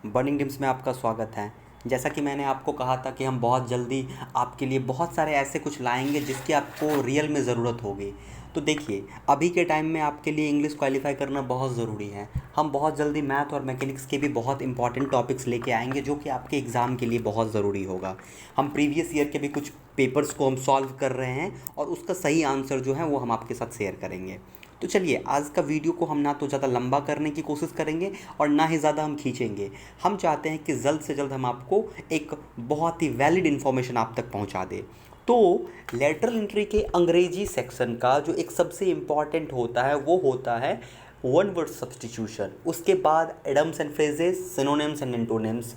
Burning dreams में आपका स्वागत है। जैसा कि मैंने आपको कहा था कि हम बहुत जल्दी आपके लिए बहुत सारे ऐसे कुछ लाएंगे जिसकी आपको रियल में ज़रूरत होगी। तो देखिए, अभी के टाइम में आपके लिए इंग्लिश क्वालिफाई करना बहुत ज़रूरी है। हम बहुत जल्दी मैथ और मैकेनिक्स के भी बहुत इंपॉर्टेंट टॉपिक्स लेके आएंगे जो कि आपके एग्ज़ाम के लिए बहुत ज़रूरी होगा। हम प्रीवियस ईयर के भी कुछ पेपर्स को हम सॉल्व कर रहे हैं और उसका सही आंसर जो है वो हम आपके साथ शेयर करेंगे। तो चलिए, आज का वीडियो को हम ना तो ज़्यादा लंबा करने की कोशिश करेंगे और ना ही ज़्यादा हम खींचेंगे। हम चाहते हैं कि जल्द से जल्द हम आपको एक बहुत ही वैलिड इन्फॉर्मेशन आप तक पहुंचा दें। तो लेटरल एंट्री के अंग्रेजी सेक्शन का जो एक सबसे इम्पॉर्टेंट होता है वो होता है वन वर्ड सब्स्टिट्यूशन। उसके बाद idioms and phrases, synonyms and antonyms,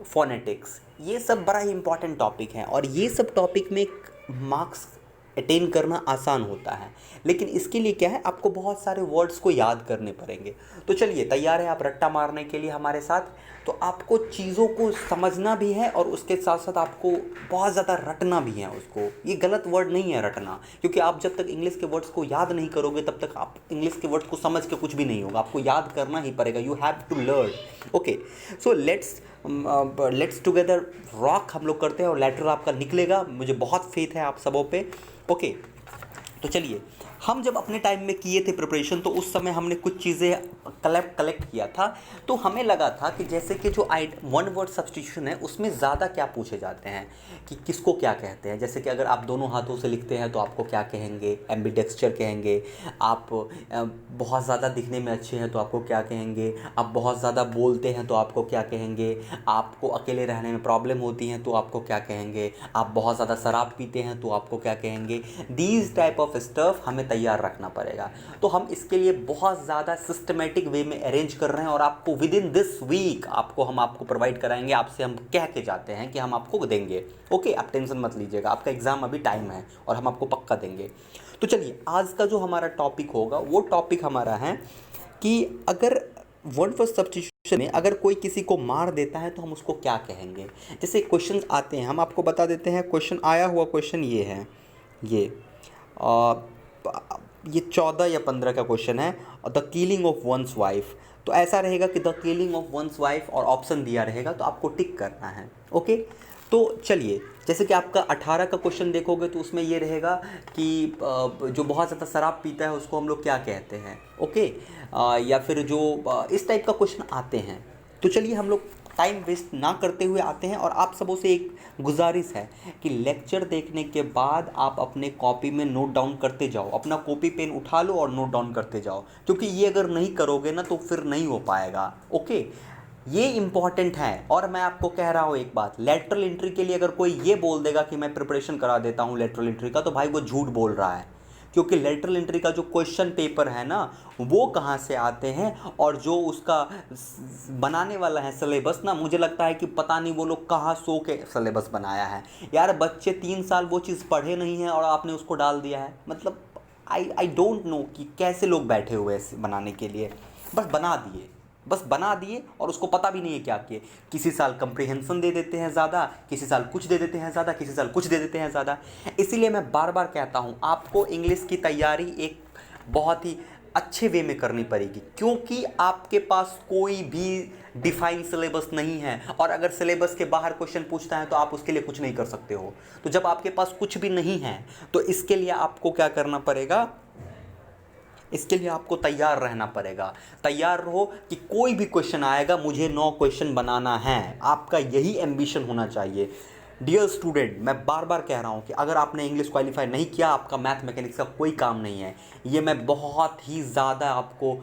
phonetics, ये सब बड़ा ही इंपॉर्टेंट टॉपिक हैं और ये सब टॉपिक में मार्क्स अटेन करना आसान होता है। लेकिन इसके लिए क्या है, आपको बहुत सारे वर्ड्स को याद करने पड़ेंगे। तो चलिए, तैयार है आप रट्टा मारने के लिए हमारे साथ? तो आपको चीज़ों को समझना भी है और उसके साथ साथ आपको बहुत ज़्यादा रटना भी है उसको। ये गलत वर्ड नहीं है रटना, क्योंकि आप जब तक इंग्लिश के वर्ड्स को याद नहीं करोगे तब तक आप इंग्लिश के वर्ड्स को समझ के कुछ भी नहीं होगा। आपको याद करना ही पड़ेगा। You have to learn. Okay, so let's together rock हम लोग करते हैं और लेटर आपका निकलेगा। मुझे बहुत फेथ है आप सबों पे। ओके, तो चलिए, हम जब अपने टाइम में किए थे प्रिपरेशन तो उस समय हमने कुछ चीज़ें कलेक्ट किया था। तो हमें लगा था कि जैसे कि जो वन वर्ड सब्स्टिट्यूशन है उसमें ज़्यादा क्या पूछे जाते हैं कि किसको क्या कहते हैं। जैसे कि अगर आप दोनों हाथों से लिखते हैं तो आपको क्या कहेंगे, एम्बिडेक्स्चर कहेंगे। आप बहुत ज़्यादा दिखने में अच्छे हैं तो आपको क्या कहेंगे। आप बहुत ज़्यादा बोलते हैं तो आपको क्या कहेंगे। आपको अकेले रहने में प्रॉब्लम होती है तो आपको क्या कहेंगे। आप बहुत ज़्यादा शराब पीते हैं तो आपको क्या कहेंगे। दीज टाइप ऑफ स्टफ हमें तैयार रखना पड़ेगा। तो हम इसके लिए बहुत ज़्यादा सिस्टमेटिक वे में अरेंज कर रहे हैं और आपको विद इन दिस वीक हम आपको प्रोवाइड कराएंगे। आपसे हम कह के जाते हैं कि हम आपको देंगे। ओके, आप टेंशन मत लीजिएगा, आपका एग्ज़ाम अभी टाइम है और हम आपको पक्का देंगे। तो चलिए, आज का जो हमारा टॉपिक होगा वो टॉपिक हमारा है कि अगर वर्ड फॉर सब्स्टिट्यूशन में अगर कोई किसी को मार देता है तो हम उसको क्या कहेंगे। जैसे क्वेश्चन आते हैं, हम आपको बता देते हैं। क्वेश्चन आया हुआ क्वेश्चन ये है, ये आ, ये 14 या 15 का क्वेश्चन है। The killing of one's wife. तो ऐसा रहेगा कि the killing of one's wife और ऑप्शन दिया रहेगा तो आपको टिक करना है। ओके, तो चलिए, जैसे कि आपका 18 का क्वेश्चन देखोगे तो उसमें ये रहेगा कि जो बहुत ज़्यादा शराब पीता है उसको हम लोग क्या कहते हैं। ओके, या फिर जो इस टाइप का क्वेश्चन आते हैं। तो चलिए, हम लोग टाइम वेस्ट ना करते हुए आते हैं और आप सबों से एक गुजारिश है कि लेक्चर देखने के बाद आप अपने कॉपी में नोट डाउन करते जाओ। अपना कॉपी पेन उठा लो और नोट डाउन करते जाओ, क्योंकि ये अगर नहीं करोगे ना तो फिर नहीं हो पाएगा। ओके, ये इंपॉर्टेंट है। और मैं आपको कह रहा हूँ एक बात, लेटरल एंट्री के लिए अगर कोई ये बोल देगा कि मैं प्रिपरेशन करा देता हूँ लेटरल एंट्री का, तो भाई वो झूठ बोल रहा है। क्योंकि लेटरल एंट्री का जो क्वेश्चन पेपर है ना, वो कहाँ से आते हैं और जो उसका बनाने वाला है सिलेबस ना, मुझे लगता है कि पता नहीं वो लोग कहाँ सो के सिलेबस बनाया है। यार, बच्चे 3 साल वो चीज़ पढ़े नहीं हैं और आपने उसको डाल दिया है। मतलब आई डोंट नो कि कैसे लोग बैठे हुए हैं बनाने के लिए। बस बना दिए और उसको पता भी नहीं है क्या किए। किसी साल कंप्रीहेंशन दे देते हैं ज़्यादा, किसी साल कुछ दे देते हैं ज़्यादा, किसी साल कुछ दे देते हैं ज़्यादा। इसीलिए मैं बार बार कहता हूँ, आपको इंग्लिश की तैयारी एक बहुत ही अच्छे वे में करनी पड़ेगी, क्योंकि आपके पास कोई भी डिफाइन सिलेबस नहीं है। और अगर सिलेबस के बाहर क्वेश्चन पूछता है तो आप उसके लिए कुछ नहीं कर सकते हो। तो जब आपके पास कुछ भी नहीं है तो इसके लिए आपको क्या करना पड़ेगा, इसके लिए आपको तैयार रहना पड़ेगा। तैयार रहो कि कोई भी क्वेश्चन आएगा, मुझे 9 क्वेश्चन बनाना है। आपका यही एम्बिशन होना चाहिए। डियर स्टूडेंट, मैं बार बार कह रहा हूँ कि अगर आपने इंग्लिश क्वालिफाई नहीं किया, आपका मैथ मैकेनिक्स का कोई काम नहीं है। ये मैं बहुत ही ज़्यादा आपको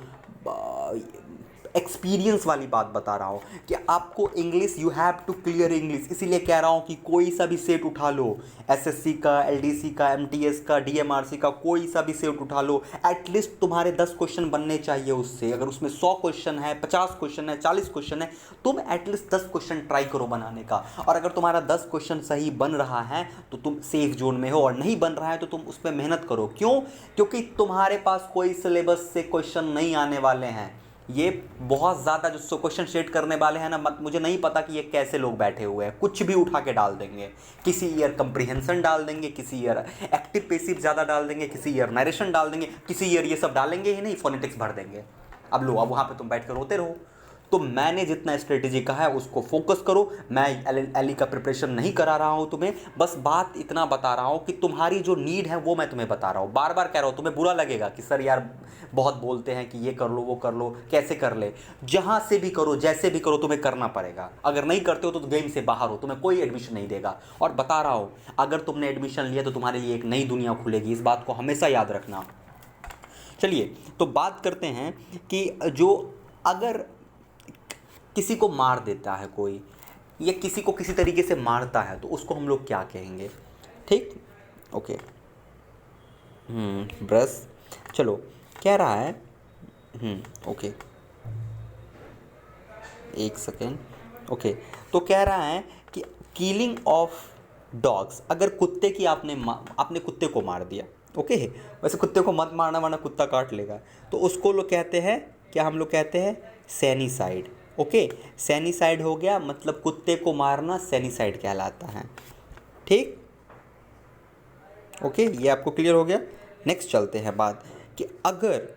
एक्सपीरियंस वाली बात बता रहा हूँ कि आपको English, you have to clear English. इसीलिए कह रहा हूँ कि कोई सा भी सेट उठा लो, एसएससी का, एलडीसी का, एमटीएस का, डीएमआरसी का, कोई सा भी सेट उठा लो। एटलीस्ट तुम्हारे 10 क्वेश्चन बनने चाहिए उससे। अगर उसमें 100 क्वेश्चन है, 50 क्वेश्चन है, 40 क्वेश्चन है, तुम एटलीस्ट 10 क्वेश्चन ट्राई करो बनाने का। और अगर तुम्हारा 10 क्वेश्चन सही बन रहा है तो तुम सेफ जोन में हो, और नहीं बन रहा है तो तुम उस पर मेहनत करो। क्यों? क्योंकि तुम्हारे पास कोई सिलेबस से क्वेश्चन नहीं आने वाले हैं। ये बहुत ज़्यादा जो क्वेश्चन सेट करने वाले हैं ना, मुझे नहीं पता कि ये कैसे लोग बैठे हुए हैं। कुछ भी उठा के डाल देंगे। किसी ईयर कंप्रीहेंशन डाल देंगे, किसी ईयर एक्टिव पैसिव ज़्यादा डाल देंगे, किसी ईयर नरेशन डाल देंगे, किसी ईयर ये सब डालेंगे ही नहीं, फोनेटिक्स भर देंगे। अब लो, अब वहाँ पे तुम बैठ कर रोते रहो। तो मैंने जितना स्ट्रेटेजी कहा है उसको फोकस करो। मैं एलएलई का प्रिपरेशन नहीं करा रहा हूँ तुम्हें, बस बात इतना बता रहा हूँ कि तुम्हारी जो नीड है वो मैं तुम्हें बता रहा हूँ। बार बार कह रहा हूँ, तुम्हें बुरा लगेगा कि सर यार बहुत बोलते हैं कि ये कर लो वो कर लो, कैसे कर ले। जहाँ से भी करो, जैसे भी करो, तुम्हें करना पड़ेगा। अगर नहीं करते हो तो गेम से बाहर हो, तुम्हें कोई एडमिशन नहीं देगा। और बता रहा हूँ, अगर तुमने एडमिशन लिया तो तुम्हारे लिए एक नई दुनिया खुलेगी, इस बात को हमेशा याद रखना। चलिए तो बात करते हैं कि जो अगर किसी को मार देता है कोई, या किसी को किसी तरीके से मारता है, तो उसको हम लोग क्या कहेंगे? ठीक, ओके। ब्रश, चलो कह रहा है, ओके, एक सेकेंड, ओके। तो कह रहा है कि किलिंग ऑफ डॉग्स, अगर कुत्ते की आपने कुत्ते को मार दिया, ओके। वैसे कुत्ते को मत मारना वरना कुत्ता काट लेगा, तो उसको लोग कहते हैं, क्या हम लोग कहते हैं? सैनिसाइड, ओके। सैनिसाइड हो गया, मतलब कुत्ते को मारना सैनिसाइड कहलाता है। ठीक, ओके, ये आपको क्लियर हो गया। नेक्स्ट चलते हैं बात कि अगर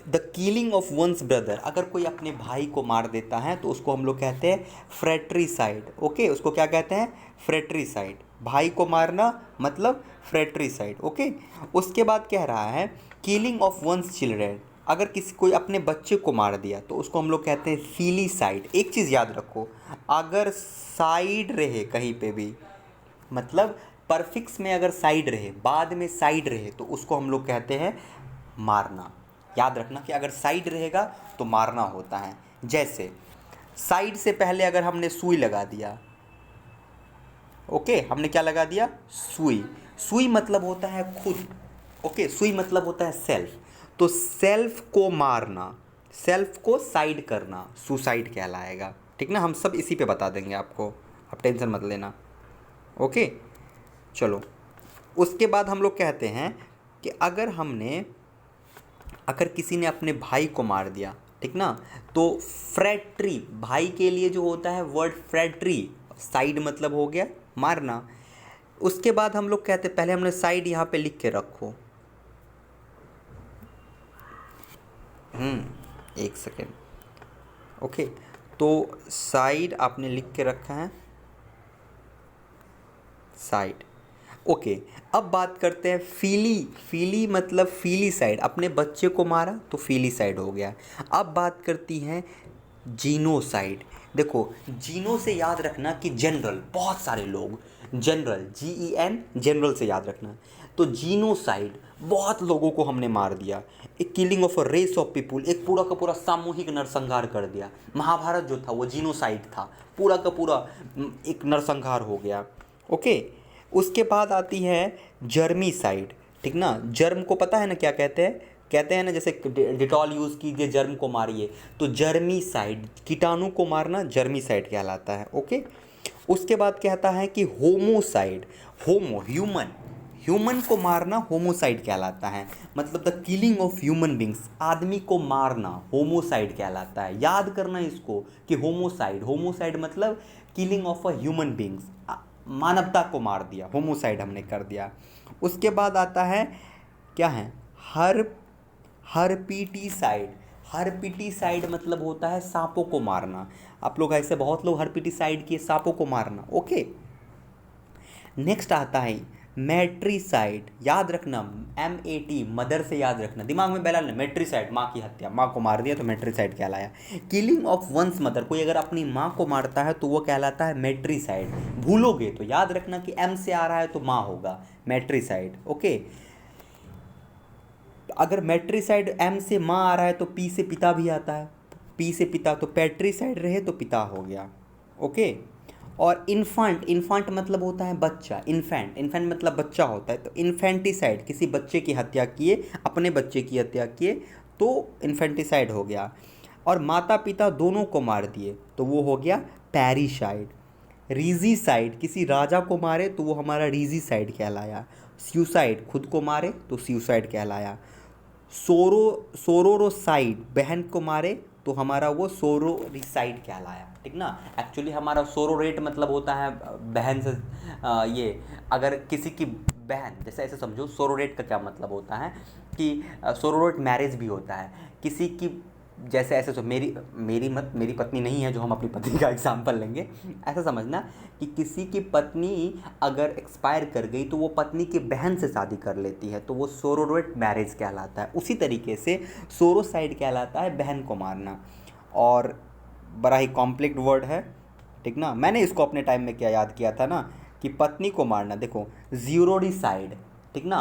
the killing of one's brother, अगर कोई अपने भाई को मार देता है तो उसको हम लोग कहते हैं फ्रेट्रीसाइड, ओके। उसको क्या कहते हैं? फ्रेट्रीसाइड। भाई को मारना मतलब फ्रेट्रीसाइड, ओके। उसके बाद कह रहा है किलिंग ऑफ वंस चिल्ड्रेन, अगर कोई अपने बच्चे को मार दिया तो उसको हम लोग कहते हैं फीलीसाइड। एक चीज़ याद रखो, अगर साइड रहे कहीं पे भी, मतलब परफिक्स में अगर साइड रहे, बाद में साइड रहे, तो उसको हम लोग कहते हैं मारना। याद रखना कि अगर साइड रहेगा तो मारना होता है। जैसे साइड से पहले अगर हमने सुई लगा दिया, ओके, हमने क्या लगा दिया? सुई। सुई मतलब होता है खुद, ओके। सुई मतलब होता है सेल्फ। तो सेल्फ को मारना, सेल्फ को साइड करना सुसाइड कहलाएगा। ठीक ना, हम सब इसी पे बता देंगे आपको, आप टेंशन मत लेना, ओके। चलो उसके बाद हम लोग कहते हैं कि अगर किसी ने अपने भाई को मार दिया, ठीक ना, तो फ्रैट्री, भाई के लिए जो होता है वर्ड फ्रैट्री, साइड मतलब हो गया मारना। उसके बाद हम लोग कहते हैं, पहले हमने साइड यहाँ पे लिख के रखो, एक सेकेंड, ओके। तो साइड आपने लिख के रखा है, साइड, ओके। अब बात करते हैं फीली। फीली मतलब फीलीसाइड, अपने बच्चे को मारा तो फीलीसाइड हो गया। अब बात करती हैं जीनोसाइड। देखो, जीनो से याद रखना कि जनरल, बहुत सारे लोग, जनरल, GEN, जनरल से याद रखना। तो जीनोसाइड, बहुत लोगों को हमने मार दिया। एक killing of a race of people, एक पूरा का पूरा सामूहिक नरसंहार कर दिया। महाभारत जो था वो जीनोसाइड था, पूरा का पूरा एक नरसंहार हो गया, ओके। उसके बाद आती है जर्मीसाइड, ठीक ना। जर्म को पता है ना क्या कहते हैं? कहते हैं ना, जैसे डिटॉल यूज़ कीजिए, जर्म को मारिए, तो जर्मीसाइड, कीटाणु को मारना जर्मीसाइड कहलाता है, ओके। उसके बाद कहता है कि होमोसाइड, होमो ह्यूमन, ह्यूमन को मारना होमोसाइड कहलाता है, मतलब the killing of human beings, आदमी को मारना होमोसाइड कहलाता है। याद करना इसको कि होमोसाइड, होमोसाइड मतलब killing of a human beings, मानवता को मार दिया, होमोसाइड हमने कर दिया। उसके बाद आता है क्या है? हर्पिटीसाइड। हर्पिटीसाइड मतलब होता है सांपों को मारना। आप लोग ऐसे बहुत लोग हर्पिटीसाइड किए, सांपों को मारना, ओके। नेक्स्ट आता है मैट्रीसाइड, याद रखना, MAT, मदर से याद रखना, दिमाग में बैला नहीं, मैट्रीसाइड, माँ की हत्या, माँ को मार दिया तो मैट्रीसाइड कहलाया। किलिंग ऑफ वंस मदर, कोई अगर अपनी माँ को मारता है तो वो कहलाता है मैट्रीसाइड। भूलोगे तो याद रखना कि M से आ रहा है तो माँ होगा, मैट्रीसाइड, ओके। अगर मैट्रीसाइड M से माँ आ रहा है तो P से पिता भी आता है, P से पिता, तो पैट्रीसाइड रहे तो पिता हो गया, ओके। और इन्फांट, इन्फांट मतलब होता है बच्चा, इन्फेंट, इन्फेंट मतलब बच्चा होता है, तो इन्फेंटिसाइड, किसी बच्चे की हत्या किए, अपने बच्चे की हत्या किए तो इन्फेंटिसाइड हो गया। और माता पिता दोनों को मार दिए तो वो हो गया पैरिसाइड। रीजीसाइड, किसी राजा को मारे तो वो हमारा रीजीसाइड कहलाया। सुसाइड, खुद को मारे तो सुसाइड कहलाया। सोरोरोसाइड, बहन को मारे तो हमारा वो सोरोरिसाइड कहलाया, ठीक ना। एक्चुअली हमारा सोरोरेट मतलब होता है बहन से, ये अगर किसी की बहन, जैसे ऐसे समझो, सोरोरेट का क्या मतलब होता है कि सोरोरेट मैरिज भी होता है, किसी की जैसे ऐसे मेरी पत्नी नहीं है जो हम अपनी पत्नी का एग्जाम्पल लेंगे। ऐसा समझना कि किसी की पत्नी अगर एक्सपायर कर गई तो वो पत्नी की बहन से शादी कर लेती है, तो वो सोरोरेट मैरिज कहलाता है। उसी तरीके से सोरोसाइड कहलाता है बहन को मारना, और बड़ा ही कॉम्प्लेक्स वर्ड है, ठीक ना। मैंने इसको अपने टाइम में क्या याद किया था ना, कि पत्नी को मारना, देखो ज़ीरोडिसाइड, ठीक ना।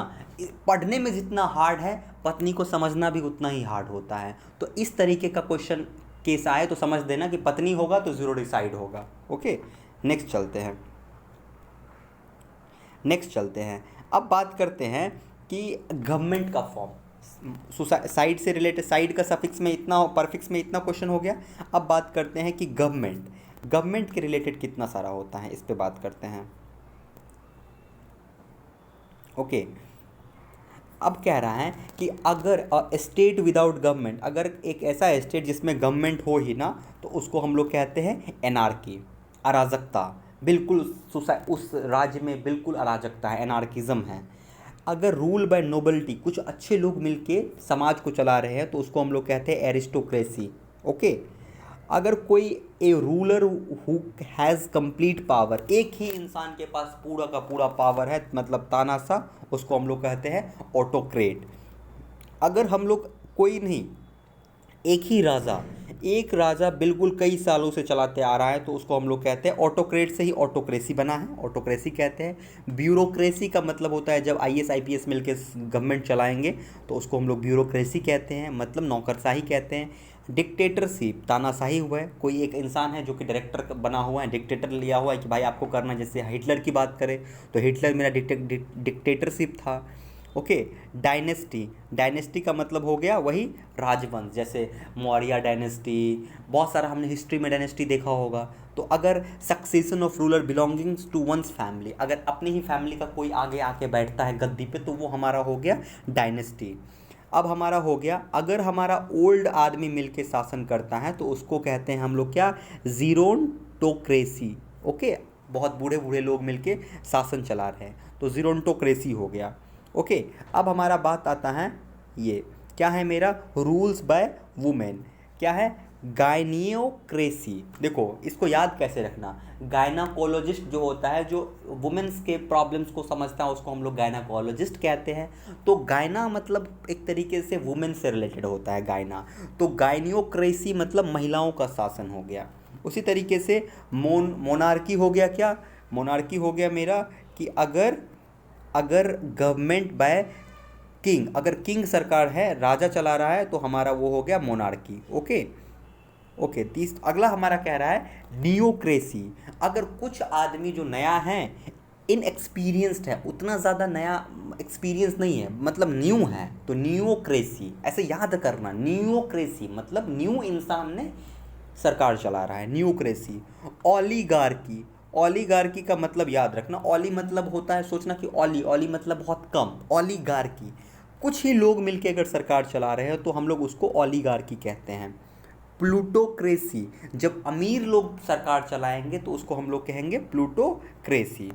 पढ़ने में जितना हार्ड है पत्नी को समझना भी उतना ही हार्ड होता है। तो इस तरीके का क्वेश्चन केस आए तो समझ देना कि पत्नी होगा तो ज़ीरोडिसाइड होगा। ओके, नेक्स्ट चलते हैं। अब बात करते हैं कि गवर्नमेंट का फॉर्म, साइड से रिलेटेड, साइड का सफिक्स में इतना, परफिक्स में इतना क्वेश्चन हो गया। अब बात करते हैं कि गवर्नमेंट के रिलेटेड कितना सारा होता है, इस पे बात करते हैं। ओके, अब कह रहा है कि अगर स्टेट विदाउट गवर्नमेंट, अगर एक ऐसा स्टेट जिसमें गवर्नमेंट हो ही ना, तो उसको हम लोग कहते हैं एनार्की, अराजकता। बिल्कुल उस राज्य में बिल्कुल अराजकता है, एनार्किज्म है। अगर रूल बाय नोबलिटी, कुछ अच्छे लोग मिलके समाज को चला रहे हैं, तो उसको हम लोग कहते हैं एरिस्टोक्रेसी। ओके, अगर कोई ए ruler who has complete power, एक ही इंसान के पास पूरा का पूरा पावर है, मतलब तानाशाह, उसको हम लोग कहते हैं ऑटोक्रेट। अगर हम लोग कोई नहीं, एक राजा बिल्कुल कई सालों से चलाते आ रहा है, तो उसको हम लोग कहते हैं, ऑटोक्रेट से ही ऑटोक्रेसी बना है, ऑटोक्रेसी कहते हैं। ब्यूरोक्रेसी का मतलब होता है जब आईएएस आईपीएस मिलके गवर्नमेंट चलाएंगे, तो उसको हम लोग ब्यूरोक्रेसी कहते हैं, मतलब नौकरशाही कहते हैं। डिक्टेटरशिप, तानाशाही हुआ है, कोई एक इंसान है जो कि डायरेक्टर बना हुआ है, डिक्टेटर लिया हुआ है कि भाई आपको करना, जैसे हिटलर की बात करें तो हिटलर मेरा डिक्टेटरशिप था। ओके, डायनेस्टी का मतलब हो गया वही राजवंश, जैसे मौर्य डायनेस्टी, बहुत सारा हमने हिस्ट्री में डायनेस्टी देखा होगा। तो अगर succession of ruler belongings to one's family, अगर अपनी ही फैमिली का कोई आगे आके बैठता है गद्दी पे, तो वो हमारा हो गया डायनेस्टी। अब हमारा हो गया, अगर हमारा ओल्ड आदमी मिलके शासन करता है तो उसको कहते हैं हम लोग क्या, ज़ीरोनटोक्रेसी। ओके, बहुत बूढ़े बूढ़े लोग मिलके शासन चला रहे हैं, तो ज़ीरोनटोक्रेसी हो गया। ओके, अब हमारा बात आता है, ये क्या है मेरा, रूल्स बाय वुमेन, क्या है, गायनियोक्रेसी। देखो इसको याद कैसे रखना, गायनाकोलॉजिस्ट जो होता है, जो वुमेन्स के प्रॉब्लम्स को समझता है, उसको हम लोग गायनाकोलॉजिस्ट कहते हैं। तो गायना मतलब एक तरीके से वुमेन से रिलेटेड होता है गायना, तो गायनियोक्रेसी मतलब महिलाओं का शासन हो गया। उसी तरीके से मोनार्की हो गया, क्या मोनार्की हो गया मेरा, कि अगर गवर्नमेंट बाय किंग, अगर किंग सरकार है, राजा चला रहा है, तो हमारा वो हो गया मोनार्की। ओके, अगला हमारा कह रहा है नियोक्रेसी। अगर कुछ आदमी जो नया है, इनएक्सपीरियंस्ड है, उतना ज़्यादा नया एक्सपीरियंस नहीं है, मतलब न्यू है, तो नियोक्रेसी। ऐसे याद करना, नियोक्रेसी मतलब न्यू इंसान ने सरकार चला रहा है, नियोक्रेसी। ओलिगार्की का मतलब याद रखना, ओली मतलब होता है, सोचना कि ओली मतलब बहुत कम, ओलिगार्की कुछ ही लोग मिलके अगर सरकार चला रहे हैं तो हम लोग उसको ओलिगार्की कहते हैं। प्लूटोक्रेसी, जब अमीर लोग सरकार चलाएंगे तो उसको हम लोग कहेंगे प्लूटोक्रेसी।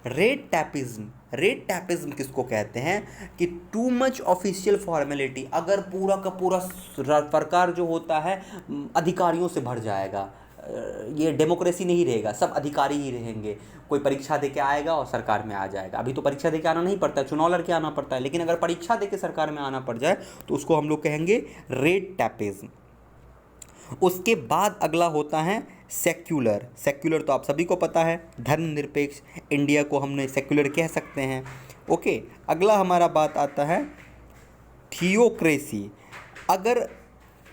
रेड टैपिज्म किसको कहते हैं, कि टू मच ऑफिशियल फॉर्मेलिटी, अगर पूरा का पूरा सरकार जो होता है अधिकारियों से भर जाएगा, ये डेमोक्रेसी नहीं रहेगा, सब अधिकारी ही रहेंगे। कोई परीक्षा दे के आएगा और सरकार में आ जाएगा। अभी तो परीक्षा दे के आना नहीं पड़ता है, चुनाव लड़के आना पड़ता है, लेकिन अगर परीक्षा दे के सरकार में आना पड़ जाए तो उसको हम लोग कहेंगे रेड टैपिज्म। उसके बाद अगला होता है सेक्युलर तो आप सभी को पता है, धर्मनिरपेक्ष, इंडिया को हमने सेक्युलर कह सकते हैं। ओके, अगला हमारा बात आता है थियोक्रेसी। अगर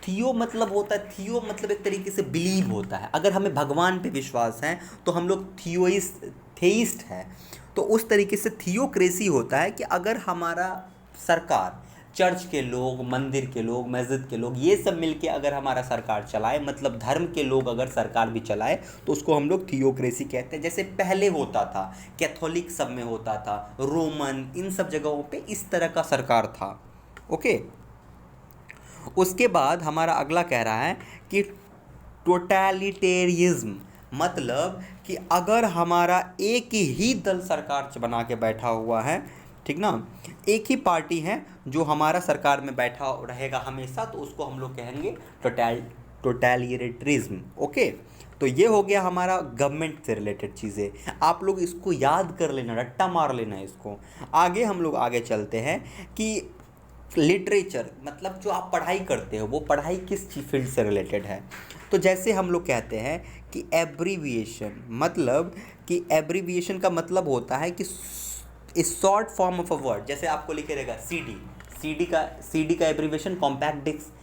थियो मतलब होता है, थियो मतलब एक तरीके से बिलीव होता है, अगर हमें भगवान पे विश्वास है तो हम लोग थेइस्ट है। तो उस तरीके से थियोक्रेसी होता है कि अगर हमारा सरकार, चर्च के लोग, मंदिर के लोग, मस्जिद के लोग, ये सब मिलके अगर हमारा सरकार चलाए, मतलब धर्म के लोग अगर सरकार भी चलाए, तो उसको हम लोग थियोक्रेसी कहते हैं। जैसे पहले होता था, कैथोलिक सब में होता था, रोमन, इन सब जगहों पे इस तरह का सरकार था। ओके, उसके बाद हमारा अगला कह रहा है कि टोटलिटेरिज्म, मतलब कि अगर हमारा एक ही दल सरकार बना के बैठा हुआ है, ठीक ना। एक ही पार्टी है जो हमारा सरकार में बैठा रहेगा हमेशा, तो उसको हम लोग कहेंगे टोटैलिटरिज्म। ओके, तो ये हो गया हमारा गवर्नमेंट से रिलेटेड चीज़ें। आप लोग इसको याद कर लेना, रट्टा मार लेना इसको। आगे हम लोग आगे चलते हैं कि लिटरेचर मतलब जो आप पढ़ाई करते हो वो पढ़ाई किस फील्ड से रिलेटेड है। तो जैसे हम लोग कहते हैं कि एब्रीविएशन, मतलब कि एब्रीविएशन का मतलब होता है कि इस short form of a word, जैसे आपको लिखे रहेगा सी डी का एब्रीविएशन कॉम्पैक्ट डिस्क,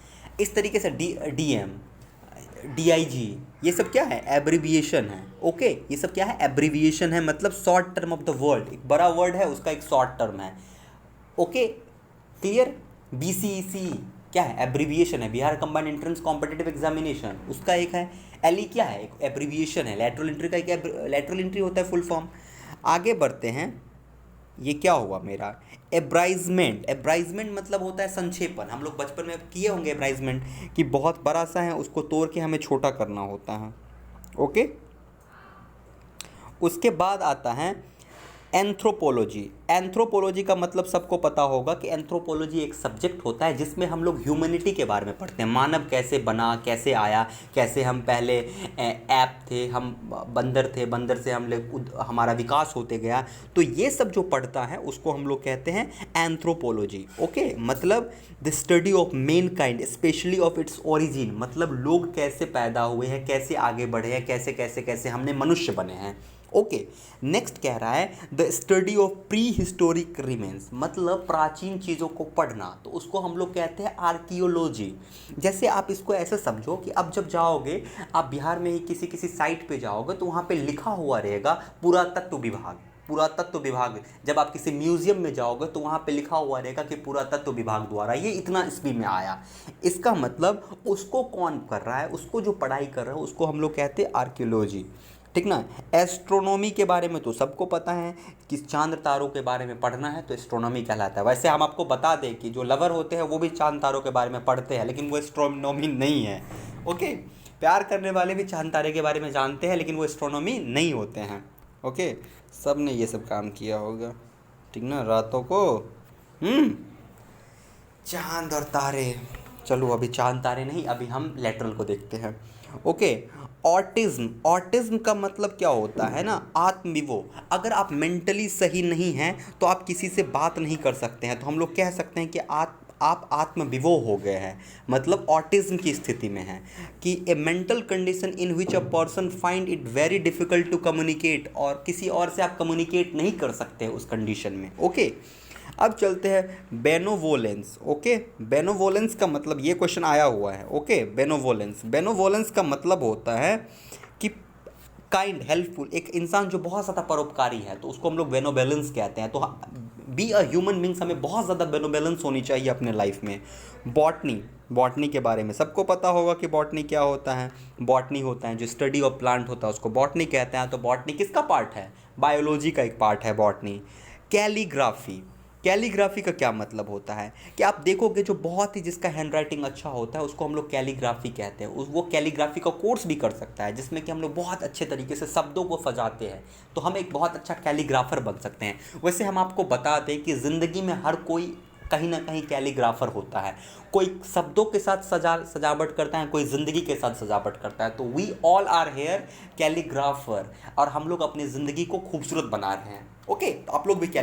इस तरीके से DM, DIG, ये सब क्या है, एब्रीविएशन है। ओके, ये सब क्या है, एब्रीविएशन है, मतलब short term of the word. एक बड़ा वर्ड है उसका एक शॉर्ट टर्म है। Okay, clear. BCEC क्या है, एब्रीविएशन है, Bihar combined entrance competitive examination, उसका एक है। LE क्या है, एक एब्रीविएशन है, लेटरल एंट्री का एक लेटरल एंट्री होता है फुल फॉर्म। आगे बढ़ते हैं, ये क्या हुआ मेरा, एब्राइजमेंट। एब्राइजमेंट मतलब होता है संक्षेपण। हम लोग बचपन में किए होंगे एब्राइजमेंट, कि बहुत बड़ा सा है उसको तोड़ के हमें छोटा करना होता है। ओके, उसके बाद आता है एंथ्रोपोलॉजी। एंथ्रोपोलॉजी का मतलब सबको पता होगा कि एंथ्रोपोलॉजी एक सब्जेक्ट होता है जिसमें हम लोग ह्यूमैनिटी के बारे में पढ़ते हैं। मानव कैसे बना, कैसे आया, कैसे हम पहले ऐप थे, हम बंदर थे, बंदर से हम लोग हमारा विकास होते गया। तो ये सब जो पढ़ता है उसको हम लोग कहते हैं एंथ्रोपोलॉजी। ओके, मतलब the study of main kind specially of its origin, मतलब लोग कैसे पैदा हुए हैं, कैसे आगे बढ़े हैं, कैसे कैसे कैसे हमने मनुष्य बने हैं। ओके, नेक्स्ट कह रहा है the study of pre historic remains, मतलब प्राचीन चीज़ों को पढ़ना, तो उसको हम लोग कहते हैं आर्कियोलॉजी। जैसे आप इसको ऐसे समझो कि अब जब जाओगे आप बिहार में ही किसी किसी साइट पे जाओगे तो वहाँ पे लिखा हुआ रहेगा पुरातत्व विभाग, पुरातत्व विभाग। जब आप किसी म्यूजियम में जाओगे तो वहाँ पे लिखा हुआ रहेगा कि पुरातत्व विभाग द्वारा ये इतना ईस्वी में आया। इसका मतलब उसको कौन कर रहा है, उसको जो पढ़ाई कर रहा है उसको हम लोग कहते हैं आर्कियोलॉजी। ठीक ना। एस्ट्रोनॉमी के बारे में तो सबको पता है कि चांद तारों के बारे में पढ़ना है तो एस्ट्रोनॉमी कहलाता है। वैसे हम आपको बता दें कि जो लवर होते हैं वो भी चांद तारों के बारे में पढ़ते हैं, लेकिन वो एस्ट्रोनॉमी नहीं है। ओके, प्यार करने वाले भी चांद तारे के बारे में जानते हैं, लेकिन वो एस्ट्रोनॉमी नहीं होते हैं। ओके, सब ने ये सब काम किया होगा, ठीक ना, रातों को चांद और तारे। चलो अभी चांद तारे नहीं, अभी हम लेटरल को देखते हैं। Okay, autism. ऑटिज्म का मतलब क्या होता है ना, आत्मविभो। अगर आप मेंटली सही नहीं हैं तो आप किसी से बात नहीं कर सकते हैं, तो हम लोग कह सकते हैं कि आप आत्मविभो हो गए हैं, मतलब ऑटिज्म की स्थिति में है। कि a mental condition in which a person find it very difficult to communicate, और किसी और से आप कम्युनिकेट नहीं कर सकते उस कंडीशन में। ओके, अब चलते हैं बेनोवोलेंस। ओके, बेनोवोलेंस का मतलब, ये क्वेश्चन आया हुआ है। ओके, बेनोवोलेंस का मतलब होता है कि काइंड, हेल्पफुल, एक इंसान जो बहुत ज़्यादा परोपकारी है तो उसको हम लोग बेनोवोलेंस कहते हैं। तो बी अ ह्यूमन बींग्स, हमें बहुत ज़्यादा बेनोवोलेंस होनी चाहिए अपने लाइफ में। बॉटनी के बारे में सबको पता होगा कि बॉटनी क्या होता है। बॉटनी होता है जो स्टडी ऑफ प्लांट होता है उसको बॉटनी कहते हैं। तो बॉटनी किसका पार्ट है, बायोलॉजी का एक पार्ट है बॉटनी। कैलीग्राफी। कैलीग्राफी का क्या मतलब होता है कि आप देखोगे जो बहुत ही जिसका हैंडराइटिंग अच्छा होता है उसको हम लोग कैलीग्राफी कहते हैं। वो कैलीग्राफी का कोर्स भी कर सकता है जिसमें कि हम लोग बहुत अच्छे तरीके से शब्दों को सजाते हैं, तो हम एक बहुत अच्छा कैलीग्राफर बन सकते हैं। वैसे हम आपको बता दें कि ज़िंदगी में हर कोई कहीं ना कहीं कैलीग्राफर होता है। कोई शब्दों के साथ सजावट करता है, कोई ज़िंदगी के साथ सजावट करता है। तो we all are here calligrapher, और हम लोग अपनी ज़िंदगी को खूबसूरत बना रहे हैं। ओके, तो आप लोग भी क्या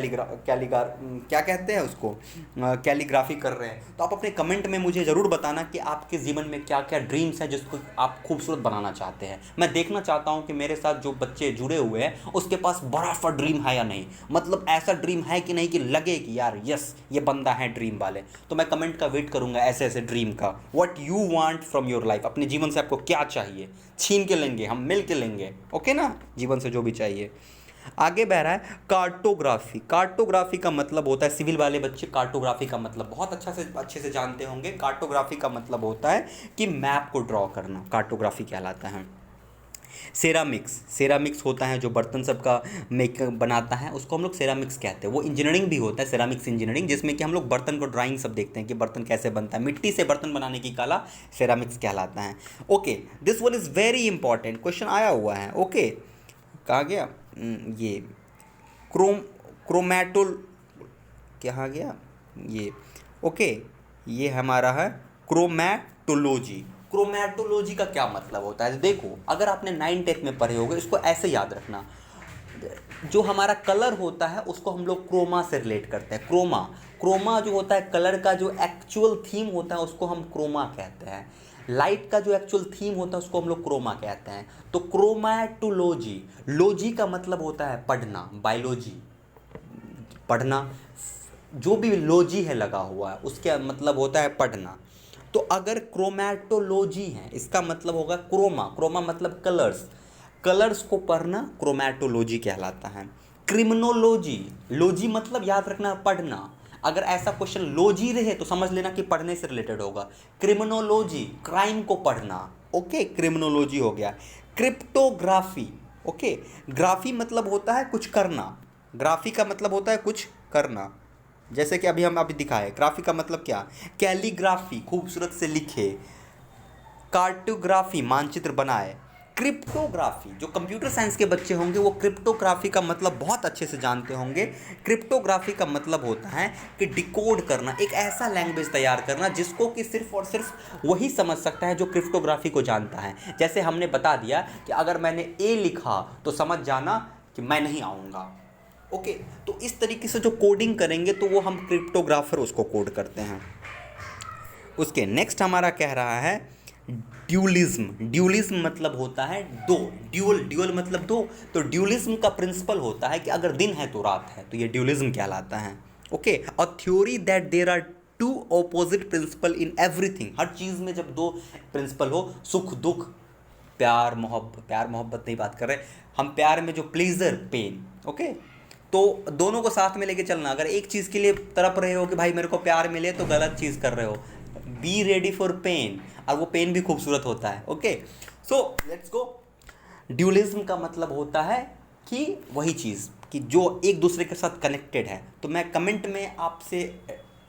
कहते हैं उसको, कैलीग्राफी कर रहे हैं। तो आप अपने कमेंट में मुझे ज़रूर बताना कि आपके जीवन में क्या क्या ड्रीम्स हैं जिसको आप खूबसूरत बनाना चाहते हैं। मैं देखना चाहता हूं कि मेरे साथ जो बच्चे जुड़े हुए हैं उसके पास बड़ा सा ड्रीम है या नहीं, मतलब ऐसा ड्रीम है कि नहीं कि लगे कि यार यस ये बंदा है ड्रीम वाले। तो मैं कमेंट का वेट करूँगा ऐसे ऐसे ड्रीम का। What you want from your life, अपने जीवन से आपको क्या चाहिए, छीन के लेंगे, हम मिल के लेंगे। ओके ना, जीवन से जो भी चाहिए। आगे बह रहा है कार्टोग्राफी। कार्टोग्राफी का मतलब होता है, सिविल वाले बच्चे कार्टोग्राफी का मतलब बहुत अच्छे से जानते होंगे। कार्टोग्राफी का मतलब होता है कि मैप को ड्रॉ करना, कार्टोग्राफी कहलाता है। सेरामिक्स होता है जो बर्तन सब का मेक बनाता है, उसको हम लोग सेरामिक्स कहते हैं। वो इंजीनियरिंग भी होता है, सेरामिक्स इंजीनियरिंग, जिसमें कि हम लोग बर्तन को ड्राइंग सब देखते हैं कि बर्तन कैसे बनता है। मिट्टी से बर्तन बनाने की कला सेरामिक्स कहलाता है। Okay, this one is very important, question आया हुआ है। ओके, कहा गया ये क्रोमैटोल कहाँ गया ये, ओके, ये हमारा है क्रोमैटोलॉजी। क्रोमैटोलॉजी का क्या मतलब होता है? देखो, अगर आपने 9th-10th में पढ़े होगे, इसको ऐसे याद रखना, जो हमारा कलर होता है उसको हम लोग क्रोमा से रिलेट करते हैं। क्रोमा, क्रोमा जो होता है कलर का जो एक्चुअल थीम होता है उसको हम क्रोमा कहते हैं। लाइट का जो एक्चुअल थीम होता है उसको हम लोग क्रोमा कहते हैं। तो क्रोमैटोलॉजी, लॉजी का मतलब होता है पढ़ना, बायोलॉजी पढ़ना, जो भी लॉजी है लगा हुआ है उसके मतलब होता है पढ़ना। तो अगर क्रोमैटोलॉजी है इसका मतलब होगा क्रोमा, क्रोमा मतलब कलर्स, कलर्स को पढ़ना क्रोमैटोलॉजी कहलाता है। क्रिमिनोलॉजी, लॉजी मतलब याद रखना पढ़ना, अगर ऐसा क्वेश्चन लॉजी रहे तो समझ लेना कि पढ़ने से रिलेटेड होगा। क्रिमिनोलॉजी, क्राइम को पढ़ना, ओके, क्रिमिनोलॉजी हो गया। क्रिप्टोग्राफी, ओके, ग्राफी मतलब होता है कुछ करना, ग्राफी का मतलब होता है कुछ करना, जैसे कि अभी हम अभी दिखाए, ग्राफी का मतलब क्या, कैलीग्राफी खूबसूरत से लिखे, कार्टोग्राफी मानचित्र बनाए। क्रिप्टोग्राफी, जो कंप्यूटर साइंस के बच्चे होंगे वो क्रिप्टोग्राफी का मतलब बहुत अच्छे से जानते होंगे। क्रिप्टोग्राफी का मतलब होता है कि डिकोड करना, एक ऐसा लैंग्वेज तैयार करना जिसको कि सिर्फ और सिर्फ वही समझ सकता है जो क्रिप्टोग्राफी को जानता है। जैसे हमने बता दिया कि अगर मैंने ए लिखा तो समझ जाना कि मैं नहीं आऊँगा, ओके। तो इस तरीके से जो कोडिंग करेंगे तो वो हम क्रिप्टोग्राफर उसको कोड करते हैं। उसके नेक्स्ट हमारा कह रहा है ड्यूलिज्म। ड्यूलिज्म मतलब होता है दो, ड्यूल, ड्यूल मतलब दो, तो ड्यूलिज्म का प्रिंसिपल होता है कि अगर दिन है तो रात है, तो ये ड्यूलिज्म कहलाता है, ओके। और theory that there are two opposite principle in everything, हर चीज़ में जब दो प्रिंसिपल हो, सुख दुख, प्यार मोहब्बत, प्यार मोहब्बत नहीं बात कर रहे हम, प्यार में जो प्लीजर पेन, ओके, तो दोनों को साथ में लेके चलना। अगर एक चीज़ के लिए तड़प रहे हो कि भाई मेरे को प्यार मिले तो गलत चीज़ कर रहे हो, बी रेडी फॉर पेन, और वो पेन भी खूबसूरत होता है, okay. So let's go. Dualism का मतलब होता है कि वही चीज़ कि जो एक दूसरे के साथ कनेक्टेड है। तो मैं कमेंट में आपसे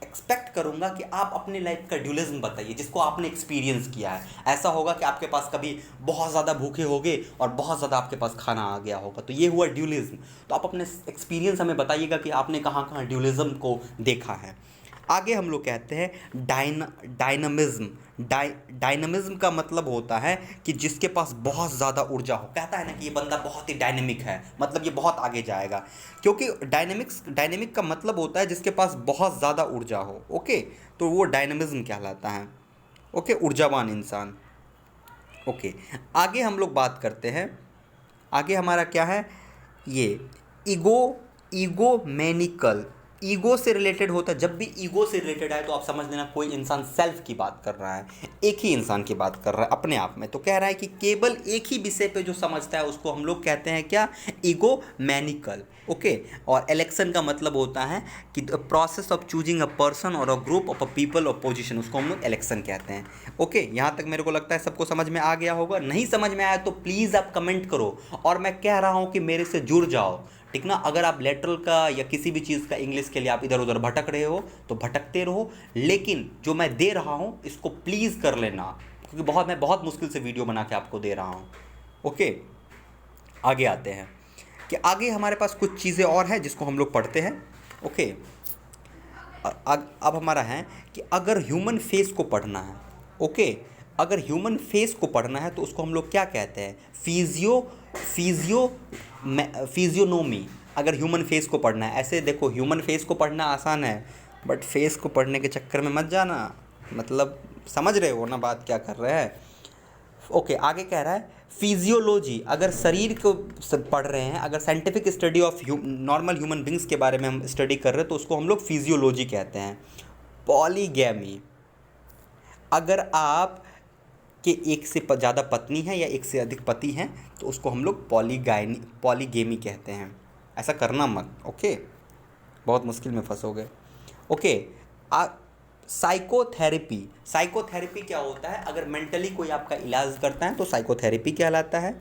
एक्सपेक्ट करूंगा कि आप अपने लाइफ का ड्यूलिज्म बताइए जिसको आपने एक्सपीरियंस किया है। ऐसा होगा कि आपके पास कभी बहुत ज़्यादा भूखे होगे और बहुत ज़्यादा आपके पास खाना आ गया होगा, तो ये हुआ ड्यूलिज्म। तो आप अपने एक्सपीरियंस हमें बताइएगा कि आपने कहाँ कहाँ ड्यूलिज्म को देखा है। आगे हम लोग कहते हैं डायनामिज्म। डायनामिज्म का मतलब होता है कि जिसके पास बहुत ज़्यादा ऊर्जा हो, कहता है ना कि ये बंदा बहुत ही डायनेमिक है, मतलब ये बहुत आगे जाएगा, क्योंकि डायनेमिक का मतलब होता है जिसके पास बहुत ज़्यादा ऊर्जा हो, ओके, तो वो डायनामिज्म कहलाता है, ओके, ऊर्जावान इंसान, ओके। आगे हम लोग बात करते हैं, आगे हमारा क्या है, ये ईगोमेनिकल, ईगो से रिलेटेड होता है। जब भी ईगो से रिलेटेड है तो आप समझ लेना कोई इंसान सेल्फ की बात कर रहा है, एक ही इंसान की बात कर रहा है अपने आप में। तो कह रहा है कि केवल एक ही विषय पे जो समझता है उसको हम लोग कहते हैं क्या, ईगोमेनिकल, ओके। और इलेक्शन का मतलब होता है कि process of choosing a person और a group of a people और पोजिशन, उसको हम लोग इलेक्शन कहते हैं, ओके। यहाँ तक मेरे को लगता है सबको समझ में आ गया होगा। नहीं समझ में आया तो प्लीज़ आप कमेंट करो, और मैं कह रहा हूँ कि मेरे से जुड़ जाओ, ठीक ना। अगर आप लेटरल का या किसी भी चीज़ का इंग्लिश के लिए आप इधर उधर भटक रहे हो तो भटकते रहो, लेकिन जो मैं दे रहा हूँ इसको प्लीज़ कर लेना, क्योंकि मैं बहुत मुश्किल से वीडियो बना के आपको दे रहा हूँ, ओके। आगे आते हैं कि आगे हमारे पास कुछ चीज़ें और हैं जिसको हम लोग पढ़ते हैं, ओके। अब हमारा है कि अगर ह्यूमन फेस को पढ़ना है, ओके, अगर ह्यूमन फेस को पढ़ना है तो उसको हम लोग क्या कहते हैं, फिजियोनोमी। अगर ह्यूमन फेस को पढ़ना है, ऐसे देखो ह्यूमन फेस को पढ़ना आसान है, बट फेस को पढ़ने के चक्कर में मत जाना, मतलब समझ रहे हो ना बात क्या कर रहे हैं, ओके। आगे कह रहा है फिजियोलॉजी, अगर शरीर को पढ़ रहे हैं, अगर scientific study of normal human beings के बारे में हम स्टडी कर रहे हैं तो उसको हम लोग फिजियोलॉजी कहते हैं। पॉलीगैमी, अगर आप कि एक से ज़्यादा पत्नी है या एक से अधिक पति हैं तो उसको हम लोग पॉलीगेमी कहते हैं। ऐसा करना मत, ओके, बहुत मुश्किल में फंसोगे, ओके। साइकोथेरेपी, साइकोथेरेपी क्या होता है, अगर मेंटली कोई आपका इलाज करता है तो साइकोथेरेपी कहलाता है,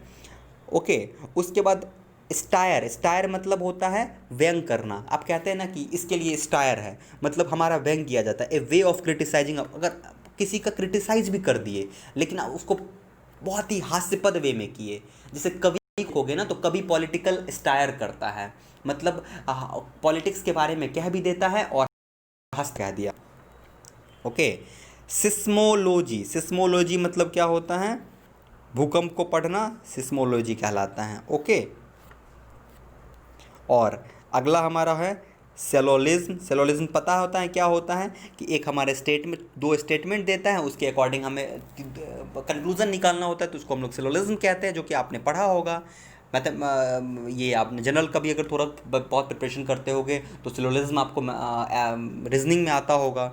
ओके। उसके बाद स्टायर, स्टायर मतलब होता है व्यंग करना। आप कहते हैं ना कि इसके लिए स्टायर है, मतलब हमारा व्यंग किया जाता है, ए वे ऑफ क्रिटिसाइजिंग। अगर किसी का क्रिटिसाइज भी कर दिए लेकिन आप उसको बहुत ही हास्यपद वे में किए, जैसे कवि देखोगे ना तो कभी पॉलिटिकल स्टायर करता है, मतलब पॉलिटिक्स के बारे में कह भी देता है और हंस कह दिया। ओके। सिस्मोलॉजी, सिस्मोलॉजी मतलब क्या होता है, भूकंप को पढ़ना सिस्मोलॉजी कहलाता है। ओके। और अगला हमारा है सेलोलिज्म। सेलोलिज्म पता होता है क्या होता है, कि एक हमारे स्टेटमेंट, दो स्टेटमेंट देता है, उसके अकॉर्डिंग हमें कंक्लूजन निकालना होता है, तो उसको हम लोग सेलोलिज्म कहते हैं, जो कि आपने पढ़ा होगा। मतलब ये आपने जनरल का भी अगर थोड़ा बहुत प्रिपरेशन करते होगे तो सिलोलिज्म आपको रीजनिंग में आता होगा।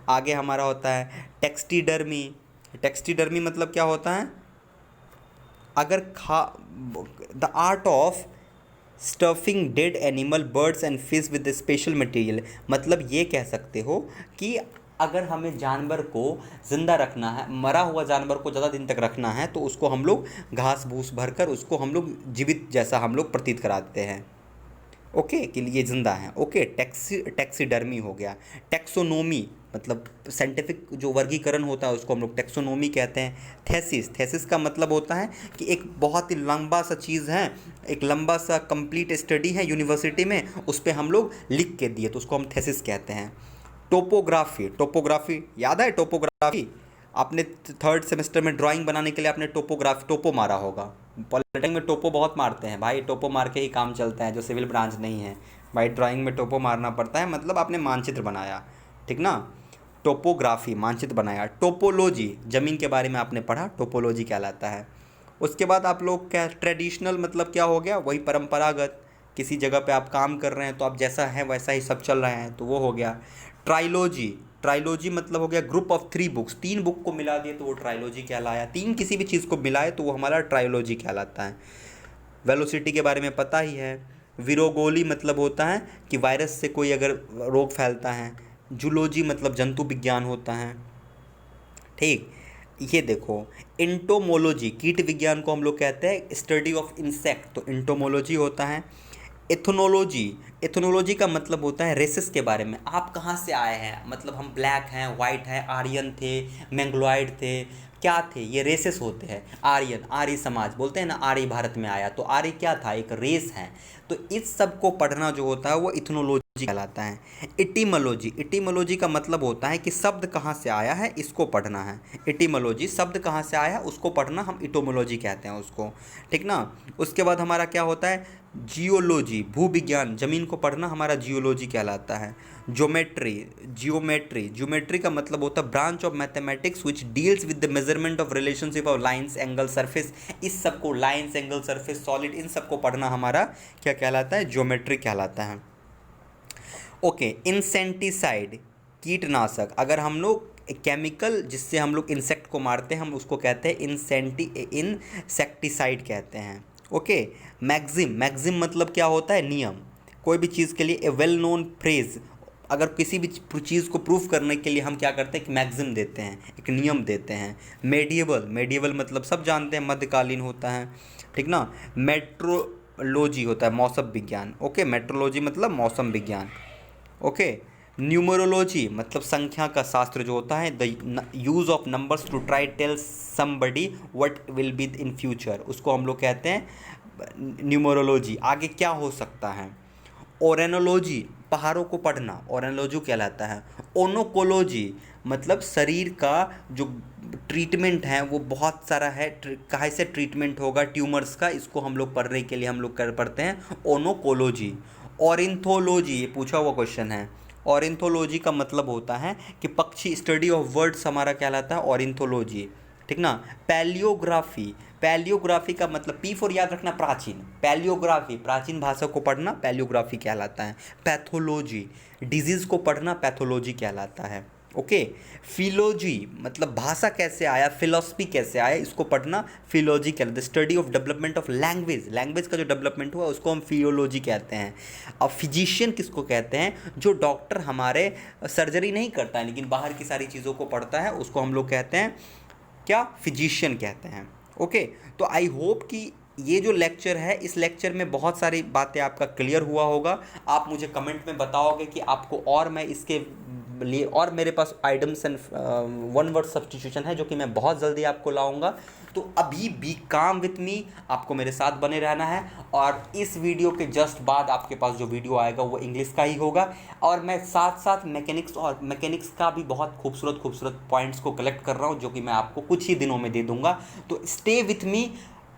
आगे हमारा होता है टेक्स्टीडर्मी। टेक्स्टीडर्मी मतलब क्या होता है, अगर the art of stuffing dead animal birds and fish with special material. मतलब ये कह सकते हो कि अगर हमें जानवर को ज़िंदा रखना है, मरा हुआ जानवर को ज़्यादा दिन तक रखना है, तो उसको हम लोग घास भूस भरकर उसको हम लोग जीवित जैसा हम लोग प्रतीत कराते हैं। ओके, के लिए ज़िंदा है। ओके, टैक्सीडर्मी हो गया। टैक्सोनोमी मतलब साइंटिफिक जो वर्गीकरण होता है उसको हम लोग टैक्सोनोमी कहते हैं। थेसिस, थेसिस का मतलब होता है कि एक बहुत ही लंबा सा चीज़ है, एक लंबा सा कंप्लीट स्टडी है यूनिवर्सिटी में, उस पर हम लोग लिख के दिए तो उसको हम थेसिस कहते हैं। टोपोग्राफी, टोपोग्राफी याद है टोपोग्राफी, आपने थर्ड सेमेस्टर में ड्राइंग बनाने के लिए आपने टोपो मारा होगा। पॉलिटेक्निक में टोपो बहुत मारते हैं भाई, टोपो मार के ही काम चलता है, जो सिविल ब्रांच नहीं है भाई, ड्राइंग में टोपो मारना पड़ता है, मतलब आपने मानचित्र बनाया, ठीक ना। टोपोग्राफी मानचित्र बनाया। टोपोलॉजी ज़मीन के बारे में आपने पढ़ा, टोपोलॉजी कहलाता है। उसके बाद आप लोग क्या, ट्रेडिशनल मतलब क्या हो गया, वही परंपरागत, किसी जगह पे आप काम कर रहे हैं तो आप जैसा है वैसा ही सब चल रहे हैं, तो वो हो गया। ट्राइलॉजी, ट्राइलॉजी मतलब हो गया ग्रुप ऑफ 3 बुक्स, 3 बुक को मिला दिए तो वो ट्राइलॉजी कहलाया। 3 किसी भी चीज़ को मिलाए तो वो हमारा ट्राइलॉजी कहलाता है। वेलोसिटी के बारे में पता ही है। विरोगोली मतलब होता है कि वायरस से कोई अगर रोग फैलता है। जूलॉजी मतलब जंतु विज्ञान होता है, ठीक। ये देखो इंटोमोलॉजी, कीट विज्ञान को हम लोग कहते हैं स्टडी ऑफ इंसेक्ट, तो इंटोमोलॉजी होता है। एथनोलॉजी, एथनोलॉजी का मतलब होता है रेसेस के बारे में, आप कहाँ से आए हैं, मतलब हम ब्लैक हैं, वाइट हैं, आर्यन थे, मैंग्लोइड थे, क्या थे, ये रेसेस होते हैं। आर्यन, आर्य समाज बोलते हैं ना, आर्य भारत में आया, तो आर्य क्या था, एक रेस है। तो इस सब को पढ़ना जो होता है वो इथनोलॉजी कहलाता है। इटीमोलॉजी, इटीमोलॉजी का मतलब होता है कि शब्द कहाँ से आया है इसको पढ़ना है। इटीमोलॉजी शब्द कहाँ से आया है उसको पढ़ना, हम इटोमोलॉजी कहते हैं उसको, ठीक ना। उसके बाद हमारा क्या होता है जियोलॉजी, भूविज्ञान, ज़मीन को पढ़ना हमारा जियोलॉजी कहलाता है। ज्योमेट्री, जियोमेट्री, ज्योमेट्री का मतलब होता है branch of mathematics which deals with the measurement of relationship of lines angle surface. इस सब को lines angle surface solid in सब को पढ़ना हमारा क्या कहलाता है, ज्योमेट्री कहलाता है। ओके, इंसेक्टिसाइड, कीटनाशक, अगर हम लोग केमिकल जिससे हम लोग इंसेक्ट को मारते हैं हम उसको कहते हैं इंसेक्टिसाइड कहते हैं। ओके। मैक्सिम, मैक्सिम मतलब क्या होता है, नियम, कोई भी चीज़ के लिए ए वेल नोन फ्रेज, अगर किसी भी चीज़ को प्रूफ करने के लिए हम क्या करते हैं कि मैक्सिम देते हैं, एक नियम देते हैं। मेडिएवल, मेडिएवल मतलब सब जानते हैं मध्यकालीन होता है, ठीक ना। मेट्रोलॉजी होता है मौसम विज्ञान। ओके, मेट्रोलॉजी मतलब मौसम विज्ञान। ओके। न्यूमरोलॉजी मतलब संख्या का शास्त्र जो होता है, the use of numbers to try tell somebody what will be in future, उसको हम लोग कहते हैं न्यूमरोलॉजी, आगे क्या हो सकता है। ओरेनोलॉजी, पहाड़ों को पढ़ना, ओरेनोलॉजी कहलाता है। ओनोकोलॉजी मतलब शरीर का जो ट्रीटमेंट है वो बहुत सारा है, कहाँ से ट्रीटमेंट होगा ट्यूमर्स का, इसको हम लोग पढ़ने के लिए हम लोग पढ़ते हैं ओनोकोलॉजी। ऑरिन्थोलॉजी, ये पूछा हुआ क्वेश्चन है। ऑरिन्थोलॉजी का मतलब होता है कि पक्षी, स्टडी ऑफ वर्ड्स हमारा कहलाता है ऑरिन्थोलॉजी, ठीक ना। पैलियोग्राफी, पैलियोग्राफी का मतलब पी फॉर याद रखना प्राचीन, पैलियोग्राफी प्राचीन भाषा को पढ़ना पैलियोग्राफी कहलाता है। पैथोलॉजी, डिजीज़ को पढ़ना पैथोलॉजी कहलाता है। ओके। फिलोजी मतलब भाषा कैसे आया, फिलोसफी कैसे आया, इसको पढ़ना फिलोजी कहलाता है। Study of development of language, language का जो डेवलपमेंट हुआ उसको हम फियोलॉजी कहते हैं। अब फिजिशियन किसको कहते हैं, जो डॉक्टर हमारे सर्जरी नहीं करता है लेकिन बाहर की सारी चीज़ों को पढ़ता है, उसको हम लोग कहते हैं क्या, फिजिशियन कहते हैं। ओके। तो आई होप कि ये जो लेक्चर है इस लेक्चर में बहुत सारी बातें आपका क्लियर हुआ होगा। आप मुझे कमेंट में बताओगे कि आपको और मैं इसके लिए और मेरे पास items and one word substitution है जो कि मैं बहुत जल्दी आपको लाऊंगा। तो अभी बी काम विथ मी, आपको मेरे साथ बने रहना है। और इस वीडियो के जस्ट बाद आपके पास जो वीडियो आएगा वो इंग्लिश का ही होगा, और मैं साथ साथ मैकेनिक्स का भी बहुत खूबसूरत खूबसूरत पॉइंट्स को कलेक्ट कर रहा हूँ जो कि मैं आपको कुछ ही दिनों में दे दूंगा। तो स्टे विथ मी,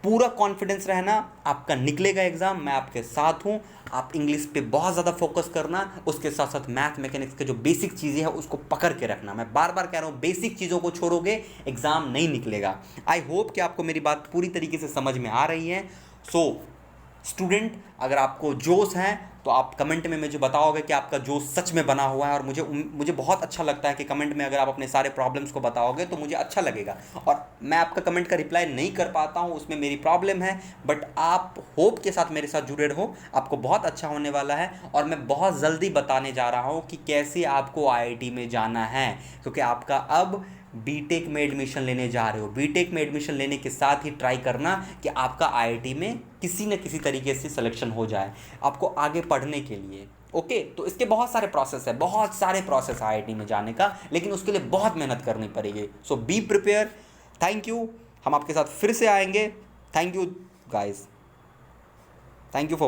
पूरा कॉन्फिडेंस रहना, आपका निकलेगा एग्ज़ाम, मैं आपके साथ हूँ। आप इंग्लिश पे बहुत ज़्यादा फोकस करना, उसके साथ साथ मैथ मैकेनिक्स के जो बेसिक चीज़ें हैं उसको पकड़ के रखना। मैं बार बार कह रहा हूँ, बेसिक चीज़ों को छोड़ोगे एग्ज़ाम नहीं निकलेगा। आई होप कि आपको मेरी बात पूरी तरीके से समझ में आ रही है। सो स्टूडेंट, अगर आपको जोश है तो आप कमेंट में मुझे बताओगे कि आपका जोश सच में बना हुआ है, और मुझे बहुत अच्छा लगता है कि कमेंट में अगर आप अपने सारे प्रॉब्लम्स को बताओगे तो मुझे अच्छा लगेगा। और मैं आपका कमेंट का रिप्लाई नहीं कर पाता हूँ, उसमें मेरी प्रॉब्लम है, बट आप होप के साथ मेरे साथ जुड़े रहो, आपको बहुत अच्छा होने वाला है। और मैं बहुत जल्दी बताने जा रहा हूँ कि कैसे आपको IIT में जाना है, क्योंकि आपका अब बीटेक में एडमिशन लेने जा रहे हो। बीटेक में एडमिशन लेने के साथ ही ट्राई करना कि आपका IIT में किसी न किसी तरीके से सिलेक्शन हो जाए आपको आगे पढ़ने के लिए। ओके, तो इसके बहुत सारे प्रोसेस है, बहुत सारे प्रोसेस है IIT में जाने का, लेकिन उसके लिए बहुत मेहनत करनी पड़ेगी। सो बी प्रिपेयर। थैंक यू, हम आपके साथ फिर से आएंगे। Thank you guys, thank you for